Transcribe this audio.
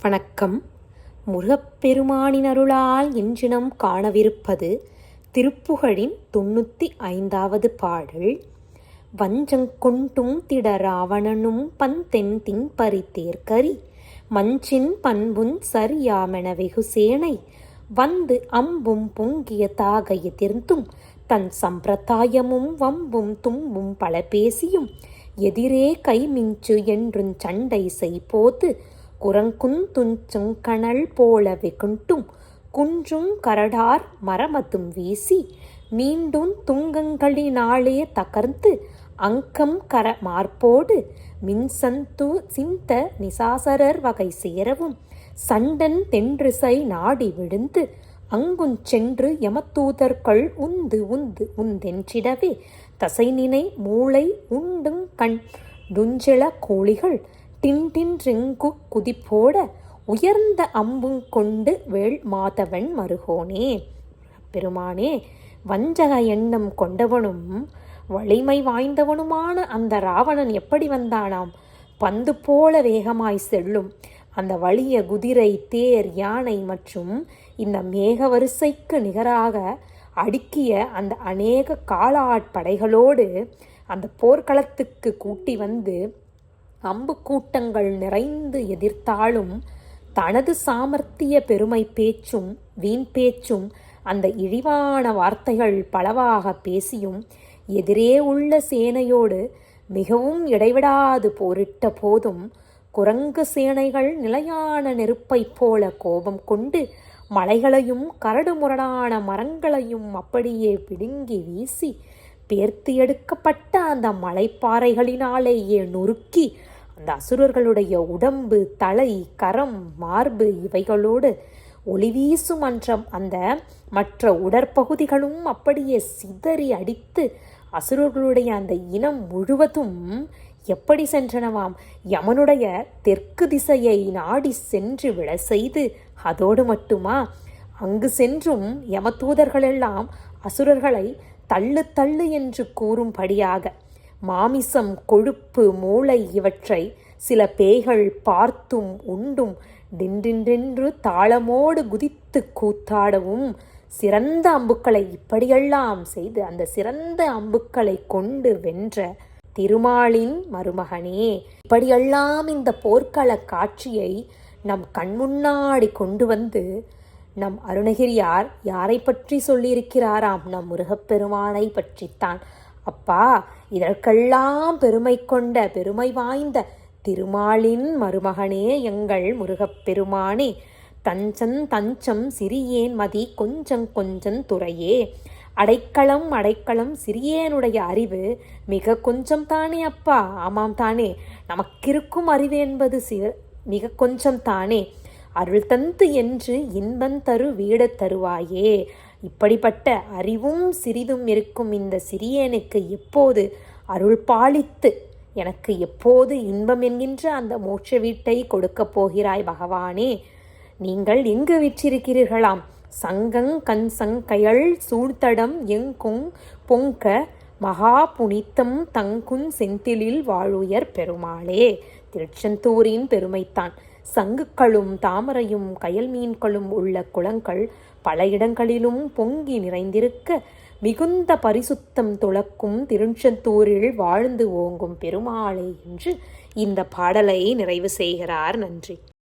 வணக்கம். முருகப்பெருமானின் அருளால் இன்றினம் காணவிருப்பது திருப்புகழின் 95வது பாடல். வஞ்சங்கொண்டும் திட ராவணனும் பந்தென் திங்பரி தேர்கரி மஞ்சின் பண்புஞ் சரியாமென வெகுசேனை வந்து அம்பும் பொங்கிய தாக எதிர்ந்தும் தன் சம்பிரதாயமும் வம்பும் தும்பும் பல பேசியும் எதிரே கைமிஞ்சு என்றுஞ் சண்டை செய்போது குரங்குந்துஞ்சுங் கனல் போல வெகுண்டும் குன்றும் கரடார் மரமதும் வீசி மீண்டும் துங்கங்களினாலே தகர்ந்து அங்கம் கர மார்போடு மின்சந்து சிந்த நிசாசரர் வகை சேரவும் சண்டன் தென்றிசை நாடி விழுந்து அங்குஞ் சென்று யமதூதர்கள் உந்து உந்து உந்தென்றிடவே தசைநினை மூளை உண்டுங் கண் டுஞ்செழ கோழிகள் டின்டின்றெங்கு குதிப்போட உயர்ந்த அம்புங் கொண்டு வேள் மாதவன் மருகோனே. பெருமானே, வஞ்சக எண்ணம் கொண்டவனும் வலிமை வாய்ந்தவனுமான அந்த ராவணன் எப்படி வந்தானாம்? பந்து போல வேகமாய் செல்லும் அந்த வலிய குதிரை, தேர், யானை மற்றும் இந்த மேக வரிசைக்கு நிகராக அடுக்கிய அந்த அநேக காலாட்படைகளோடு அந்த போர்க்களத்துக்கு கூட்டி வந்து அம்பு கூட்டங்கள் நிறைந்து எதிர்த்தாலும் தனது சாமர்த்திய பெருமை பேச்சும் வீண் பேச்சும் அந்த இழிவான வார்த்தைகள் பலவாக பேசியும் எதிரே உள்ள சேனையோடு மிகவும் இடைவிடாது போரிட்ட போதும் குரங்கு சேனைகள் நிலையான நெருப்பைப் போல கோபம் கொண்டு மலைகளையும் கரடுமுரடான மரங்களையும் அப்படியே பிடுங்கி வீசி பேர்த்து எடுக்கப்பட்ட அந்த மலைப்பாறைகளினாலேயே நொறுக்கி அந்த அசுரர்களுடைய உடம்பு, தலை, கரம், மார்பு இவைகளோடு ஒளிவீசும் அந்த மற்ற உடற்பகுதிகளும் அப்படியே சிதறி அடித்து அசுரர்களுடைய அந்த இனம் முழுவதும் எப்படி சென்றனவாம்? யமனுடைய தெற்கு திசையை நாடி சென்று விழ செய்து, அதோடு மட்டுமா அங்கு சென்றும் யமதூதர்களெல்லாம் அசுரர்களை தள்ளு தள்ளு என்று கூறும்படியாக மாமிசம், கொழுப்பு, மூளை இவற்றை சில பேய்கள் பார்த்தும் உண்டும் டென்றென்று தாளமோடு குதித்து கூத்தாடவும் சிறந்த அம்புக்களை இப்படியெல்லாம் செய்து அந்த சிறந்த அம்புக்களை கொண்டு வென்ற திருமாலின் மருமகனே, இப்படியெல்லாம் இந்த போர்க்கள காட்சியை நம் கண்முன்னாடி கொண்டு வந்து நம் அருணகிரியார் யாரை பற்றி சொல்லியிருக்கிறாராம்? நம் முருகப்பெருமானை பற்றித்தான். அப்பா, இதற்கெல்லாம் பெருமை கொண்ட பெருமை வாய்ந்த திருமாலின் மருமகனே எங்கள் முருகப்பெருமானே, தஞ்சம் தஞ்சம் சிறியேன் மதி கொஞ்சம் கொஞ்சம் துறையே. அடைக்கலம் அடைக்கலம் சிறியேனுடைய அறிவு மிக கொஞ்சம் தானே அப்பா. ஆமாம் தானே, நமக்கிருக்கும் அறிவு என்பது மிக கொஞ்சம் தானே. அருள் தந்து என்று இன்பந்தரு வீட தருவாயே. இப்படிப்பட்ட அறிவும் சிறிதும் இருக்கும் இந்த சிறியனுக்கு எப்போது அருள் பாலித்து எனக்கு எப்போது இன்பம் என்கின்ற அந்த மோட்ச வீட்டை கொடுக்கப் போகிறாய் பகவானே? நீங்கள் எங்கு விற்றிருக்கிறீர்களாம்? சங்கங் கண் சங்கையள் சூழ்த்தடம் எங்குங் பொங்க மகா புனித்தம் தங்குன் செந்திலில் வாழுயர் பெருமாளே. திருச்செந்தூரின் பெருமைத்தான். சங்குக்களும் தாமரையும் கயல் மீன்களும் உள்ள குளங்கள் பல இடங்களிலும் பொங்கி நிறைந்திருக்க மிகுந்த பரிசுத்தம் துளக்கும் திருச்செந்தூரில் வாழ்ந்து ஓங்கும் பெருமாளே என்று இந்த பாடலை நிறைவு செய்கிறார். நன்றி.